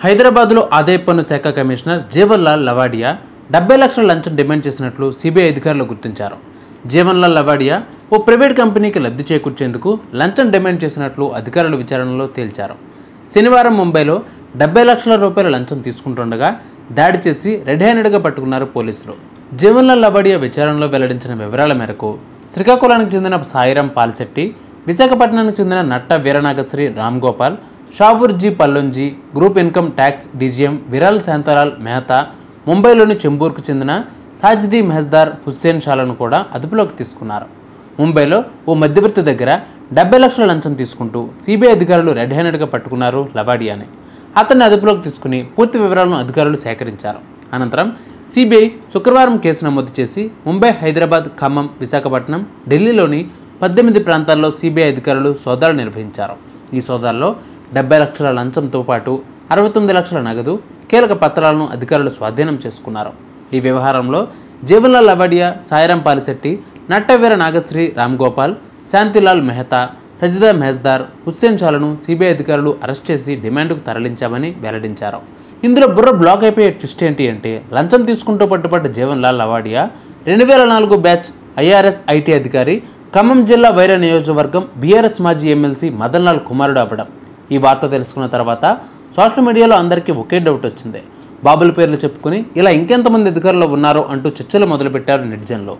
హైదరాబాద్లో ఆదాయ పన్ను శాఖ కమిషనర్ జీవన్లాల్ లవాడియా 70 లక్షల లంచం డిమాండ్ చేసినట్లు సిబిఐ అధికారులు గుర్తించారు. జీవన్లాల్ లవాడియా ఓ ప్రైవేట్ కంపెనీకి లబ్ధి చేకూర్చేందుకు లంచం డిమాండ్ చేసినట్లు అధికారులు విచారణలో తేల్చారు. శనివారం ముంబైలో 70 లక్షల రూపాయల లంచం తీసుకుంటుండగా దాడి చేసి రెడ్ హ్యాండెడ్గా పట్టుకున్నారు పోలీసులు. జీవన్లాల్ లవాడియా విచారణలో వెల్లడించిన వివరాల మేరకు శ్రీకాకుళానికి చెందిన సాయిరాం పాల్శెట్టి, విశాఖపట్నానికి చెందిన Natta Veeranagasri Ram Gopal, Shapoor ji Pallonji, group income tax DGM Viral Shantalal Mehta, ముంబైలోని చెంబూర్కు చెందిన సాజిదీ మెహజ్దార్ హుస్సేన్ షాలను కూడా అదుపులోకి తీసుకున్నారు. ముంబైలో ఓ మధ్యవర్తి దగ్గర 70 లక్షల లంచం తీసుకుంటూ సిబిఐ అధికారులు రెడ్ హ్యాండెడ్గా పట్టుకున్నారు లవాడియాని. అతన్ని అదుపులోకి తీసుకుని పూర్తి వివరాలను అధికారులు సేకరించారు. అనంతరం సిబిఐ శుక్రవారం కేసు నమోదు చేసి ముంబై, హైదరాబాద్, ఖమ్మం, విశాఖపట్నం, ఢిల్లీలోని 18 ప్రాంతాల్లో సిబిఐ అధికారులు సోదాలు నిర్వహించారు. ఈ సోదాల్లో 70 లక్షల లంచంతో పాటు 69 లక్షల నగదు, కీలక పత్రాలను అధికారులు స్వాధీనం చేసుకున్నారు. ఈ వ్యవహారంలో జీవన్లాల్ లవాడియా, సాయిరాం పాల్శెట్టి, నట్ట వీర నాగశ్రీ రామ్ గోపాల్, శాంతిలాల్ మెహతా, సజిదా మెహజ్దార్, హుస్సేన్ షాలను సిబిఐ అధికారులు అరెస్ట్ చేసి డిమాండ్కు తరలించామని వెల్లడించారు. ఇందులో బుర్ర బ్లాక్ అయిపోయే ట్విస్ట్ ఏంటి అంటే, లంచం తీసుకుంటూ పట్టుబడ్డ జీవన్లాల్ లవాడియా 2004 బ్యాచ్ ఐఆర్ఎస్ ఐటీ అధికారి, ఖమ్మం జిల్లా వైరా నియోజకవర్గం బీఆర్ఎస్ మాజీ ఎమ్మెల్సీ మదన్లాల్ కుమారుడు అవ్వడం. ఈ వార్త తెలుసుకున్న తర్వాత సోషల్ మీడియాలో అందరికీ ఒకే డౌట్ వచ్చింది. బాబుల పేర్లు చెప్పుకుని ఇలా ఇంకెంతమంది అధికారులు ఉన్నారో అంటూ చర్చలు మొదలుపెట్టారు నెటిజన్లు.